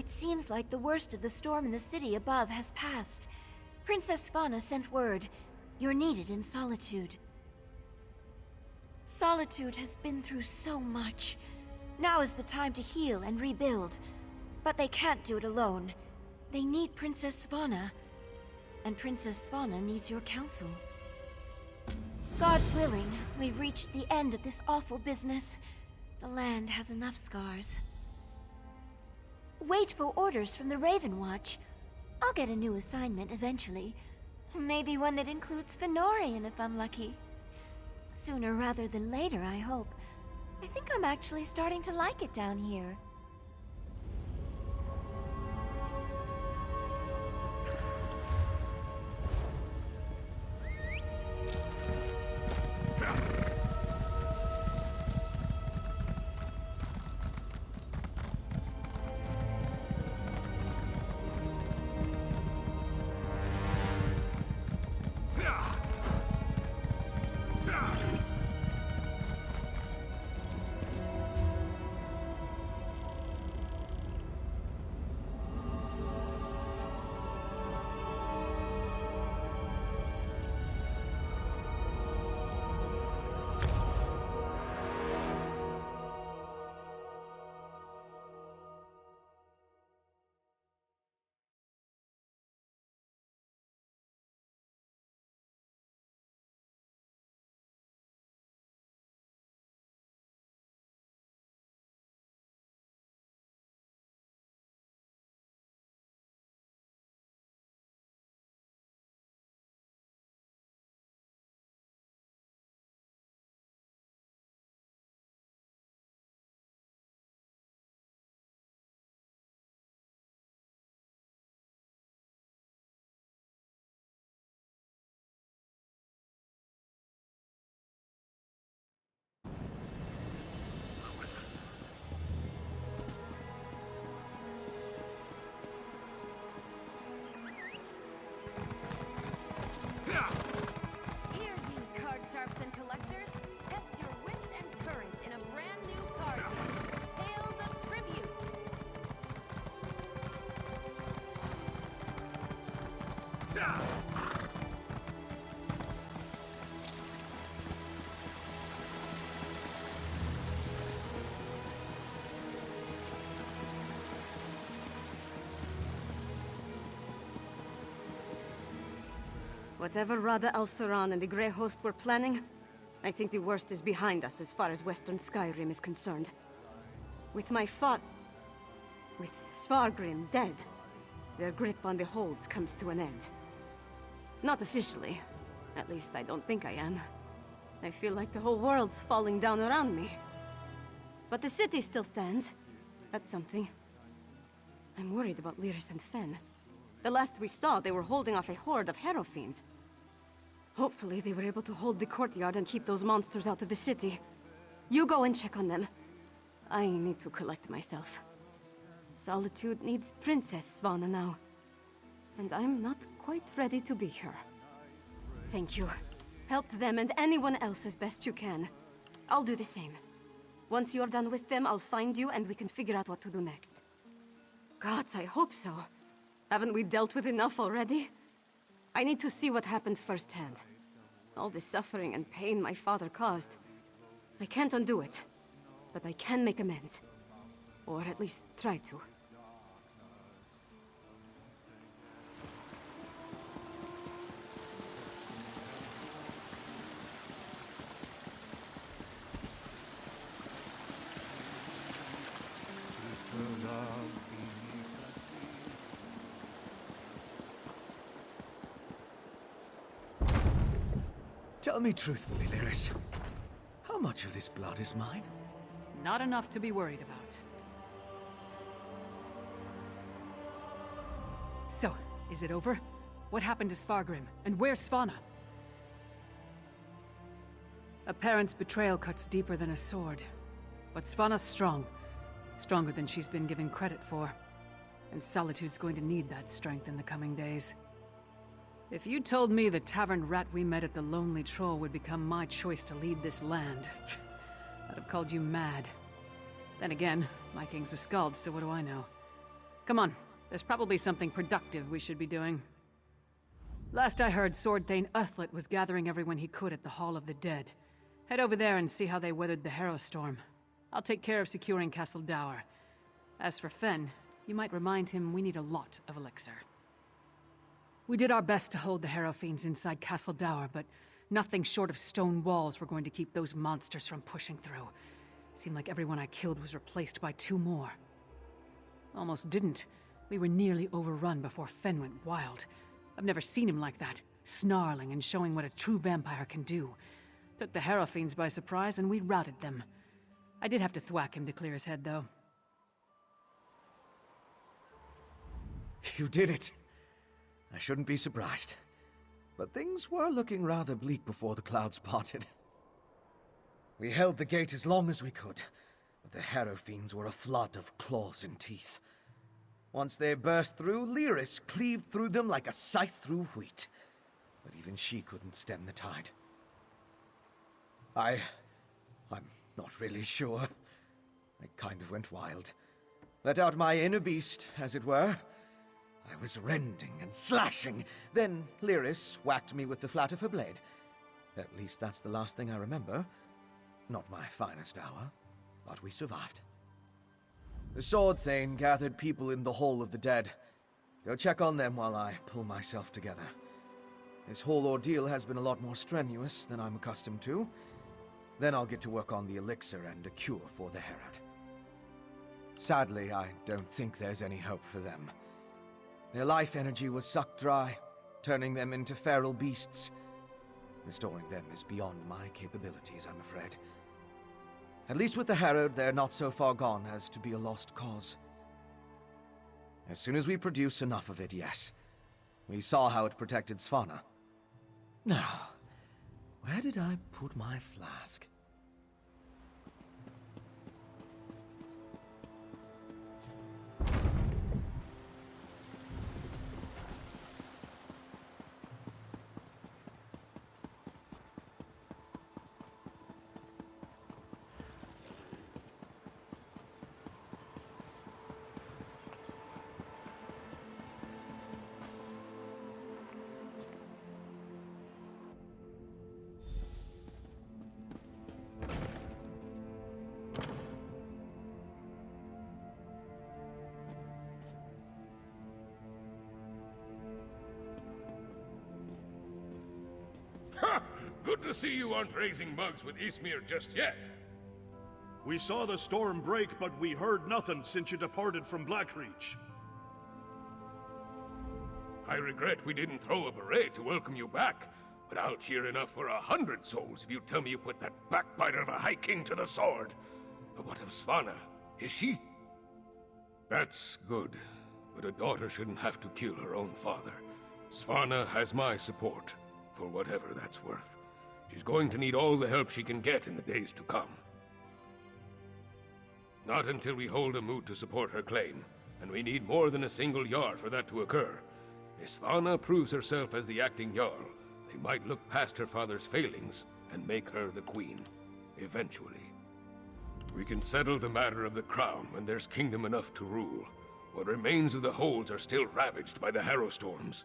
It seems like the worst of the storm in the city above has passed. Princess Svanna sent word. You're needed in Solitude. Solitude has been through so much. Now is the time to heal and rebuild. But they can't do it alone. They need Princess Svanna. And Princess Svanna needs your counsel. God's willing, we've reached the end of this awful business. The land has enough scars. Wait for orders from the Raven Watch. I'll get a new assignment eventually. Maybe one that includes Fenorian if I'm lucky. Sooner rather than later, I hope. I think I'm actually starting to like it down here. Here, you card sharps and collectors, test your wits and courage in a brand new card game, Tales of Tribute. Whatever Rada al-Saran and the Grey Host were planning, I think the worst is behind us as far as Western Skyrim is concerned. With Svargrim dead, their grip on the holds comes to an end. Not officially. At least I don't think I am. I feel like the whole world's falling down around me. But the city still stands. That's something. I'm worried about Lyris and Fen. The last we saw, they were holding off a horde of Hero Fiends. Hopefully they were able to hold the courtyard and keep those monsters out of the city. You go and check on them. I need to collect myself. Solitude needs Princess Svanna now. And I'm not quite ready to be her. Thank you. Help them and anyone else as best you can. I'll do the same. Once you're done with them, I'll find you and we can figure out what to do next. Gods, I hope so. Haven't we dealt with enough already? I need to see what happened firsthand. All the suffering and pain my father caused. I can't undo it, but I can make amends. Or at least try to. Tell me truthfully, Lyris. How much of this blood is mine? Not enough to be worried about. So, is it over? What happened to Svargrim? And where's Svanna? A parent's betrayal cuts deeper than a sword. But Svanna's strong. Stronger than she's been given credit for. And Solitude's going to need that strength in the coming days. If you told me the tavern rat we met at the Lonely Troll would become my choice to lead this land, I'd have called you mad. Then again, my king's a skald, so what do I know? Come on. There's probably something productive we should be doing. Last I heard, Sword Thane Uthlet was gathering everyone he could at the Hall of the Dead. Head over there and see how they weathered the Harrow Storm. I'll take care of securing Castle Dower. As for Fen, you might remind him we need a lot of elixir. We did our best to hold the Harrow Fiends inside Castle Dower, but nothing short of stone walls were going to keep those monsters from pushing through. Seemed like everyone I killed was replaced by 2 more. Almost didn't. We were nearly overrun before Fen went wild. I've never seen him like that, snarling and showing what a true vampire can do. Took the Harrow Fiends by surprise, and we routed them. I did have to thwack him to clear his head, though. You did it. I shouldn't be surprised. But things were looking rather bleak before the clouds parted. We held the gate as long as we could, but the Harrow Fiends were a flood of claws and teeth. Once they burst through, Lyris cleaved through them like a scythe through wheat. But even she couldn't stem the tide. I'm not really sure. I kind of went wild. Let out my inner beast, as it were. I was rending and slashing. Then Lyris whacked me with the flat of her blade. At least that's the last thing I remember. Not my finest hour, but we survived. The Sword Thane gathered people in the Hall of the Dead. Go check on them while I pull myself together. This whole ordeal has been a lot more strenuous than I'm accustomed to. Then I'll get to work on the elixir and a cure for the Herod. Sadly, I don't think there's any hope for them. Their life energy was sucked dry, turning them into feral beasts. Restoring them is beyond my capabilities, I'm afraid. At least with the Herod, they're not so far gone as to be a lost cause. As soon as we produce enough of it, yes. We saw how it protected Svanna. Now, where did I put my flask? Good to see you aren't raising mugs with Ismir just yet. We saw the storm break, but we heard nothing since you departed from Blackreach. I regret we didn't throw a beret to welcome you back, but I'll cheer enough for 100 souls if you tell me you put that backbiter of a High King to the sword. But what of Svanna? Is she? That's good, but a daughter shouldn't have to kill her own father. Svanna has my support, for whatever that's worth. She's going to need all the help she can get in the days to come. Not until we hold a moot to support her claim, and we need more than a single Jarl for that to occur. If Svanna proves herself as the acting Jarl, they might look past her father's failings and make her the queen, eventually. We can settle the matter of the crown when there's kingdom enough to rule. What remains of the holds are still ravaged by the Harrow Storms,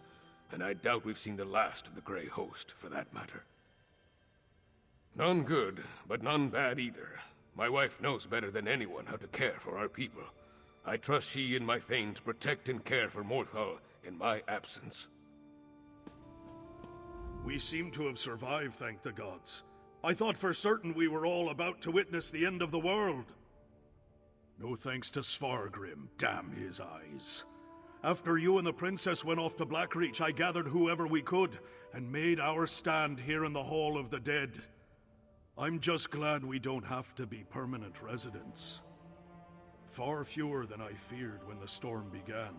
and I doubt we've seen the last of the Grey Host, for that matter. None good, but none bad either. My wife knows better than anyone how to care for our people. I trust she and my Thane to protect and care for Morthal in my absence. We seem to have survived, thank the gods. I thought for certain we were all about to witness the end of the world. No thanks to Svargrim, damn his eyes. After you and the princess went off to Blackreach, I gathered whoever we could, and made our stand here in the Hall of the Dead. I'm just glad we don't have to be permanent residents. Far fewer than I feared when the storm began.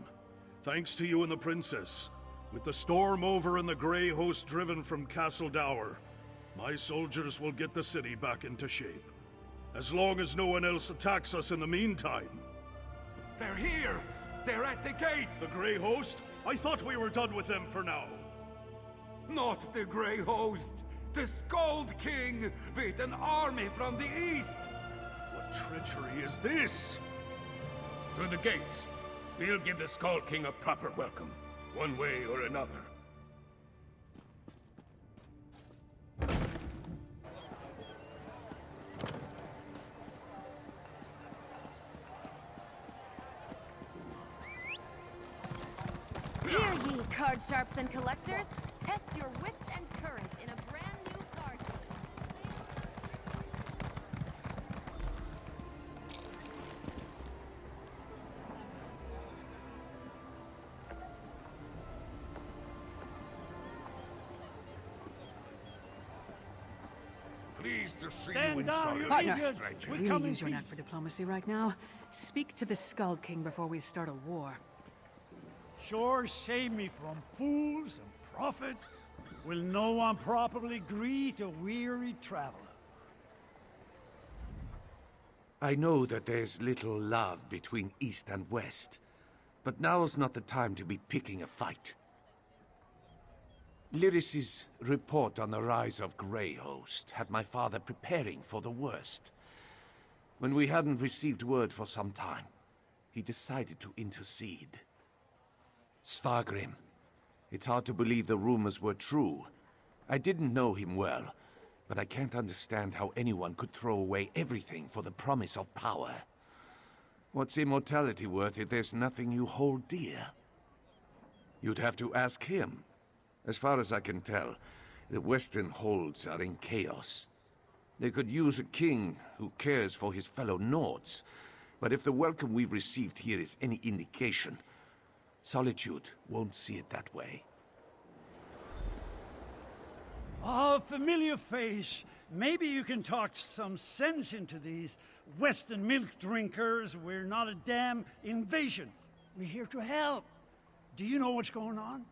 Thanks to you and the princess. With the storm over and the Grey Host driven from Castle Dower, my soldiers will get the city back into shape. As long as no one else attacks us in the meantime. They're here! They're at the gates! The Grey Host? I thought we were done with them for now. Not the Grey Host! The Skald King, with an army from the east! What treachery is this? Through the gates. We'll give the Skull King a proper welcome, one way or another. Hear ye, card sharps and collectors! Test your wits and courage in a brand new card Pleased to see Stand you in down, you solitude, Partner, idiots! stranger. We really come in use your knack peace. for diplomacy right now. Speak to the Skull King before we start a war. Sure save me from fools and prophets. Will no one properly greet a weary traveler? I know that there's little love between East and West, but now's not the time to be picking a fight. Lyris's report on the rise of Greyhost had my father preparing for the worst. When we hadn't received word for some time, he decided to intercede. Svargrim. It's hard to believe the rumors were true. I didn't know him well, but I can't understand how anyone could throw away everything for the promise of power. What's immortality worth if there's nothing you hold dear? You'd have to ask him. As far as I can tell, the Western holds are in chaos. They could use a king who cares for his fellow Nords, but if the welcome we received here is any indication, Solitude won't see it that way. Ah, familiar face. Maybe you can talk some sense into these Western milk drinkers. We're not a damn invasion. We're here to help. Do you know what's going on?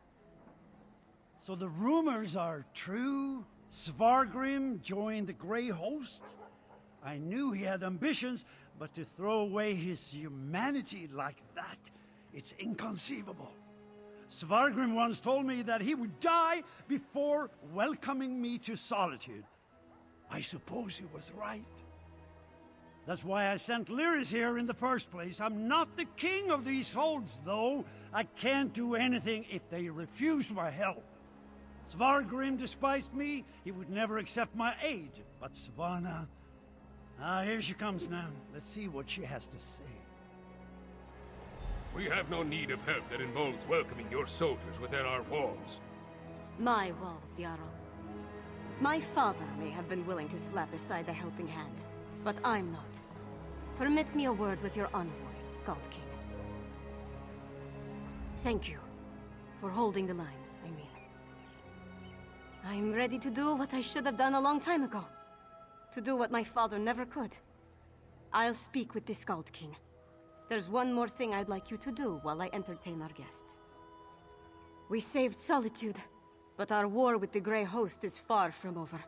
So the rumors are true? Svargrim joined the Grey Host? I knew he had ambitions, but to throw away his humanity like that, it's inconceivable. Svargrim once told me that he would die before welcoming me to Solitude. I suppose he was right. That's why I sent Lyris here in the first place. I'm not the king of these holds, though. I can't do anything if they refuse my help. Svargrim despised me. He would never accept my aid. But Svanna... here she comes now. Let's see what she has to say. We have no need of help that involves welcoming your soldiers within our walls. My walls, Jarl. My father may have been willing to slap aside a helping hand, but I'm not. Permit me a word with your envoy, Skald King. Thank you for holding the line, I mean. I'm ready to do what I should have done a long time ago. To do what my father never could. I'll speak with the Skald King. There's one more thing I'd like you to do while I entertain our guests. We saved Solitude, but our war with the Grey Host is far from over.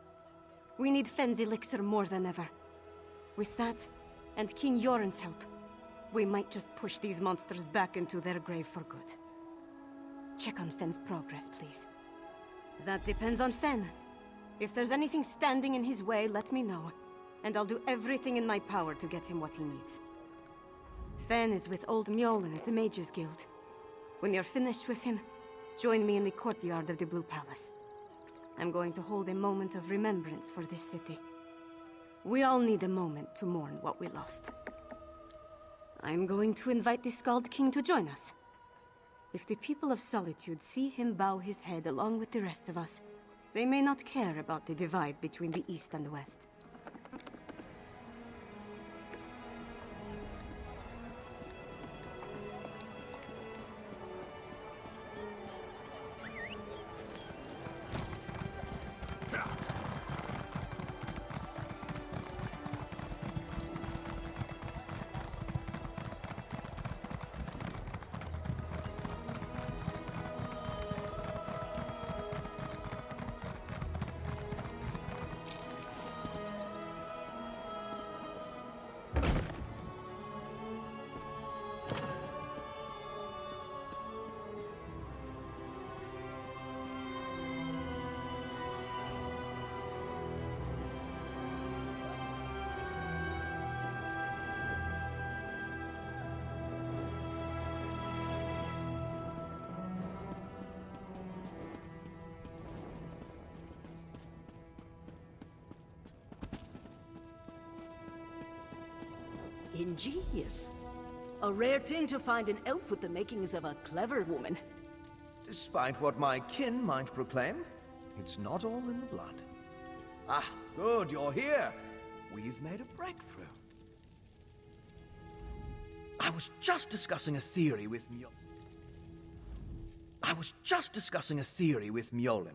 We need Fenn's elixir more than ever. With that, and King Yoren's help, we might just push these monsters back into their grave for good. Check on Fenn's progress, please. That depends on Fenn. If there's anything standing in his way, let me know, and I'll do everything in my power to get him what he needs. Fenn is with Old Mjolnir at the Mages Guild. When you're finished with him, join me in the courtyard of the Blue Palace. I'm going to hold a moment of remembrance for this city. We all need a moment to mourn what we lost. I'm going to invite the Skald King to join us. If the people of Solitude see him bow his head along with the rest of us, they may not care about the divide between the East and West. Ingenious. A rare thing to find an elf with the makings of a clever woman. Despite what my kin might proclaim, it's not all in the blood. Ah, good, you're here. We've made a breakthrough. I was just discussing a theory with Mjolnir,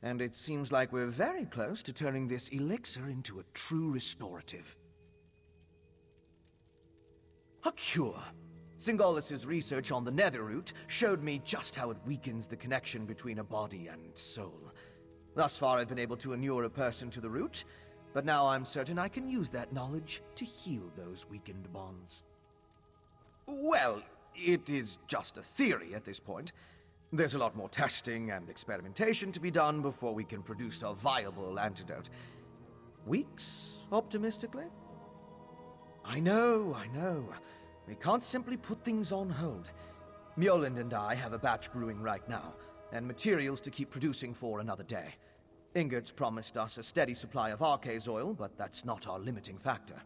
and it seems like we're very close to turning this elixir into a true restorative. A cure. Singolis's research on the Netherroot showed me just how it weakens the connection between a body and soul. Thus far, I've been able to inure a person to the root, but now I'm certain I can use that knowledge to heal those weakened bonds. Well, it is just a theory at this point. There's a lot more testing and experimentation to be done before we can produce a viable antidote. Weeks, optimistically? I know. We can't simply put things on hold. Mjolnir and I have a batch brewing right now, and materials to keep producing for another day. Ingert's promised us a steady supply of Arcase oil, but that's not our limiting factor.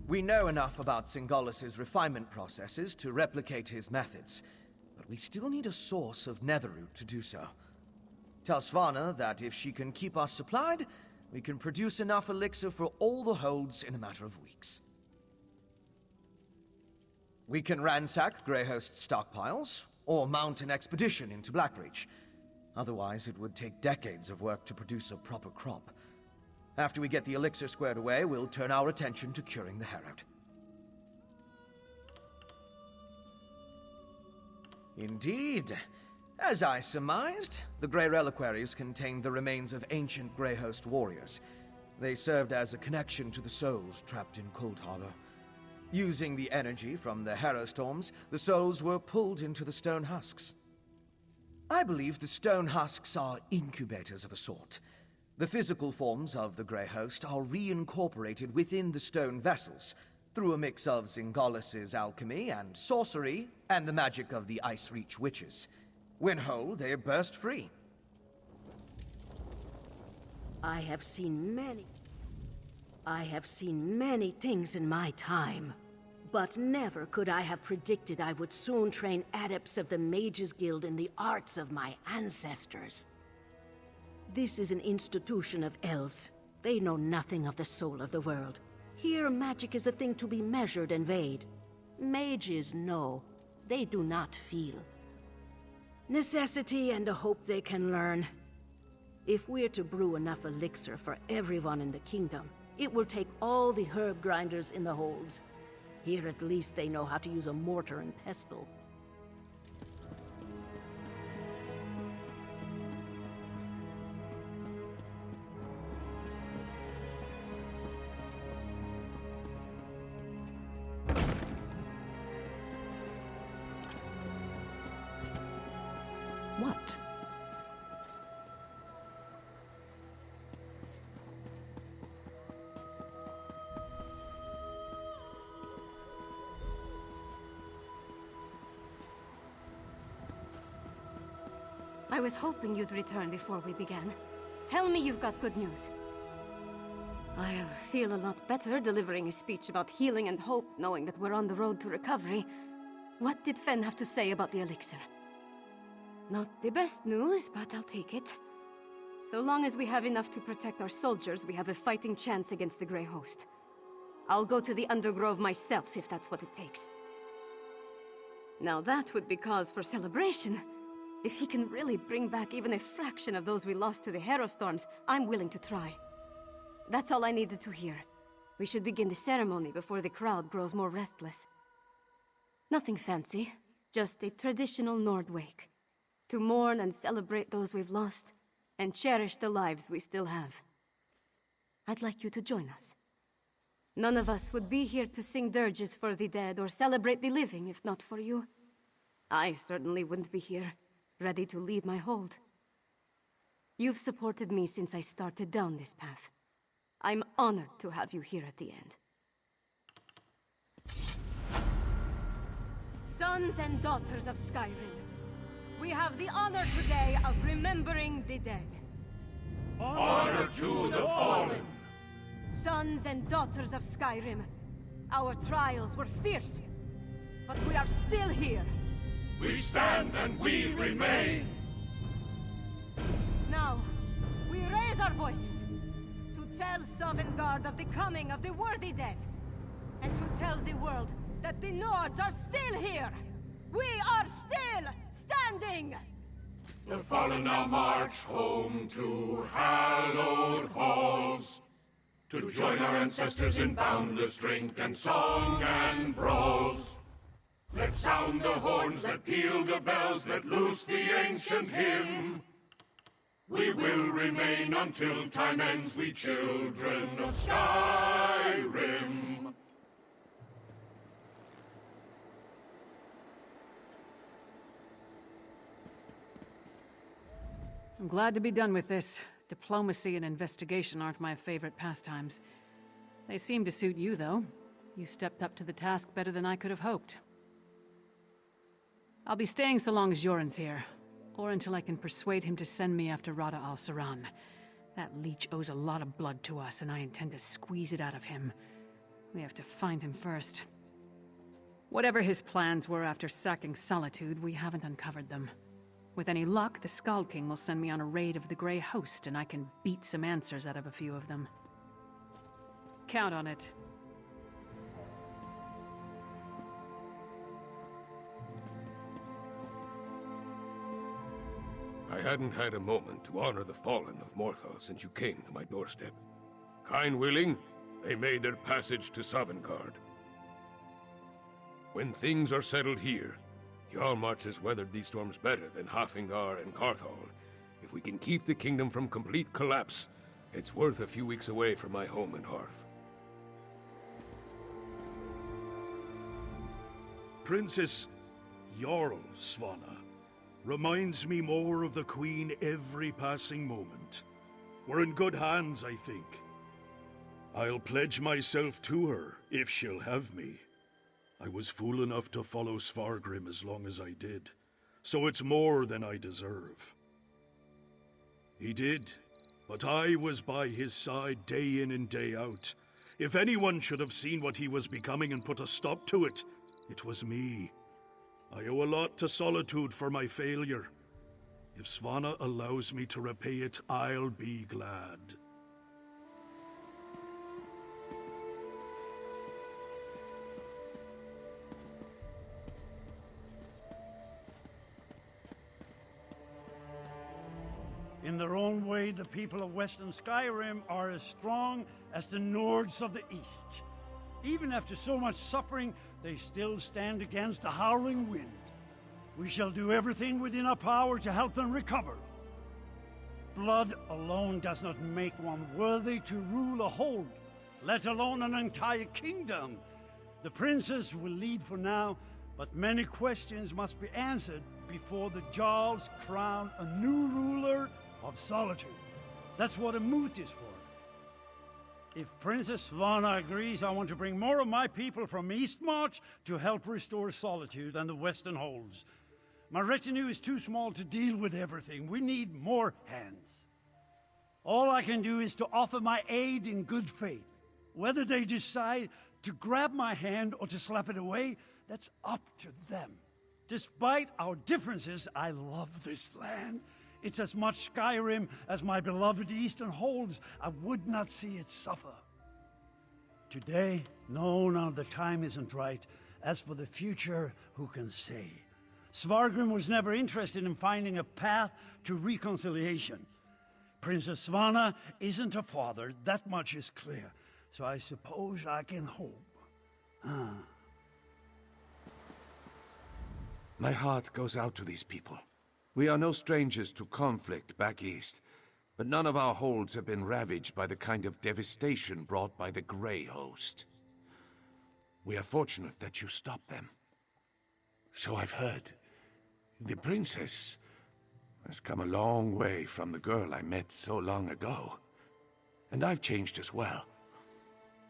We know enough about Singolis's refinement processes to replicate his methods, but we still need a source of Netherroot to do so. Tell Svanna that if she can keep us supplied, we can produce enough elixir for all the holds in a matter of weeks. We can ransack Greyhost's stockpiles, or mount an expedition into Blackreach. Otherwise, it would take decades of work to produce a proper crop. After we get the elixir squared away, we'll turn our attention to curing the Herald. Indeed. As I surmised, the Grey Reliquaries contained the remains of ancient Greyhost warriors. They served as a connection to the souls trapped in Cold Harbor. Using the energy from the Harrowstorms, the souls were pulled into the stone husks. I believe the stone husks are incubators of a sort. The physical forms of the Grey Host are reincorporated within the stone vessels, through a mix of Singolis's alchemy and sorcery, and the magic of the Ice Reach witches. When whole, they burst free. I have seen many things in my time. But never could I have predicted I would soon train adepts of the Mages Guild in the arts of my ancestors. This is an institution of elves. They know nothing of the soul of the world. Here, magic is a thing to be measured and weighed. Mages know. They do not feel. Necessity and a hope they can learn. If we're to brew enough elixir for everyone in the kingdom, it will take all the herb grinders in the holds. Here at least they know how to use a mortar and pestle. What? I was hoping you'd return before we began. Tell me you've got good news. I'll feel a lot better delivering a speech about healing and hope, knowing that we're on the road to recovery. What did Fen have to say about the elixir? Not the best news, but I'll take it. So long as we have enough to protect our soldiers, we have a fighting chance against the Grey Host. I'll go to the Undergrove myself, if that's what it takes. Now that would be cause for celebration. If he can really bring back even a fraction of those we lost to the Harrowstorms, I'm willing to try. That's all I needed to hear. We should begin the ceremony before the crowd grows more restless. Nothing fancy, just a traditional Nord wake. To mourn and celebrate those we've lost, and cherish the lives we still have. I'd like you to join us. None of us would be here to sing dirges for the dead or celebrate the living if not for you. I certainly wouldn't be here, ready to lead my hold. You've supported me since I started down this path. I'm honored to have you here at the end. Sons and daughters of Skyrim, we have the honor today of remembering the dead. Honor to the fallen! Sons and daughters of Skyrim, Our trials were fierce, but we are still here. We stand and we remain. Now, we raise our voices to tell Sovngarde of the coming of the worthy dead, and to tell the world that the Nords are still here. We are still standing! The fallen now march home to hallowed halls, to join our ancestors in boundless drink and song and brawls. Let's sound the horns, let peal the bells, let loose the ancient hymn. We will remain until time ends, we children of Skyrim. I'm glad to be done with this. Diplomacy and investigation aren't my favorite pastimes. They seem to suit you, though. You stepped up to the task better than I could have hoped. I'll be staying so long as Yoren's here, or until I can persuade him to send me after Rada al-Saran. That leech owes a lot of blood to us, and I intend to squeeze it out of him. We have to find him first. Whatever his plans were after sacking Solitude, we haven't uncovered them. With any luck, the Skald King will send me on a raid of the Grey Host, and I can beat some answers out of a few of them. Count on it. I hadn't had a moment to honor the fallen of Morthal since you came to my doorstep. Kind willing, they made their passage to Sovngarde. When things are settled here, Jarlmarch has weathered these storms better than Hafingar and Karthal. If we can keep the kingdom from complete collapse, it's worth a few weeks away from my home and hearth. Princess Jarl Svanna reminds me more of the Queen every passing moment. We're in good hands, I think. I'll pledge myself to her, if she'll have me. I was fool enough to follow Svargrim as long as I did, so it's more than I deserve. He did, but I was by his side day in and day out. If anyone should have seen what he was becoming and put a stop to it, it was me. I owe a lot to Solitude for my failure. If Svanna allows me to repay it, I'll be glad. In their own way, the people of Western Skyrim are as strong as the Nords of the East. Even after so much suffering, they still stand against the howling wind. We shall do everything within our power to help them recover. Blood alone does not make one worthy to rule a hold, let alone an entire kingdom. The princess will lead for now, but many questions must be answered before the Jarls crown a new ruler of Solitude. That's what a moot is for. If Princess Svanna agrees, I want to bring more of my people from Eastmarch to help restore Solitude and the Western Holds. My retinue is too small to deal with everything. We need more hands. All I can do is to offer my aid in good faith. Whether they decide to grab my hand or to slap it away, that's up to them. Despite our differences, I love this land. It's as much Skyrim as my beloved Eastern Holds. I would not see it suffer. Today, no, the time isn't right. As for the future, who can say? Svargrim was never interested in finding a path to reconciliation. Princess Svanna isn't a father, that much is clear. So I suppose I can hope. My heart goes out to these people. We are no strangers to conflict back east, but none of our holds have been ravaged by the kind of devastation brought by the Grey Host. We are fortunate that you stopped them. So I've heard. The princess has come a long way from the girl I met so long ago. And I've changed as well.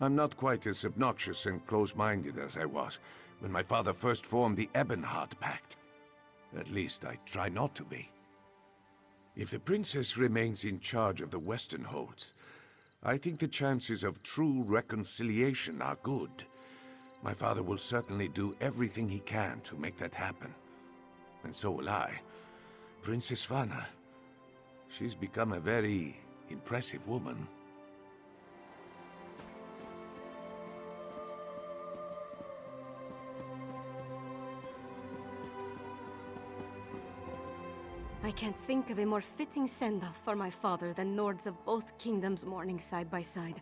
I'm not quite as obnoxious and close-minded as I was when my father first formed the Ebonheart Pact. At least I try not to be. If the princess remains in charge of the Western Holds, I think the chances of true reconciliation are good. My father will certainly do everything he can to make that happen. And so will I. Princess Svana. She's become a very impressive woman. I can't think of a more fitting send-off for my father than Nords of both kingdoms mourning side by side.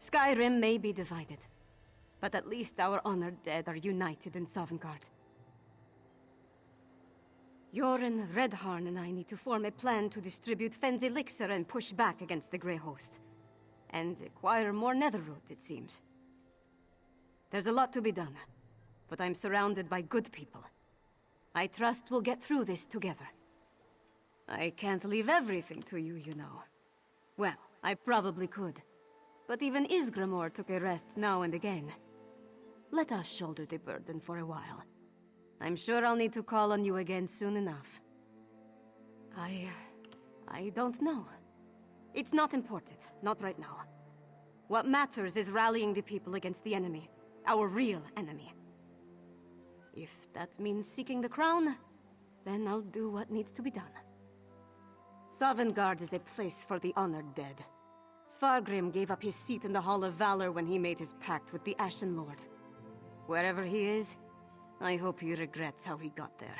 Skyrim may be divided, but at least our honored dead are united in Sovngarde. Yoren, Redharn, and I need to form a plan to distribute Fenn's elixir and push back against the Grey Host. And acquire more Netherroot, it seems. There's a lot to be done, but I'm surrounded by good people. I trust we'll get through this together. I can't leave everything to you, you know. Well, I probably could. But even Ysgramor took a rest now and again. Let us shoulder the burden for a while. I'm sure I'll need to call on you again soon enough. I don't know. It's not important, not right now. What matters is rallying the people against the enemy. Our real enemy. If that means seeking the crown, then I'll do what needs to be done. Sovngarde is a place for the honored dead. Svargrim gave up his seat in the Hall of Valor when he made his pact with the Ashen Lord. Wherever he is, I hope he regrets how he got there.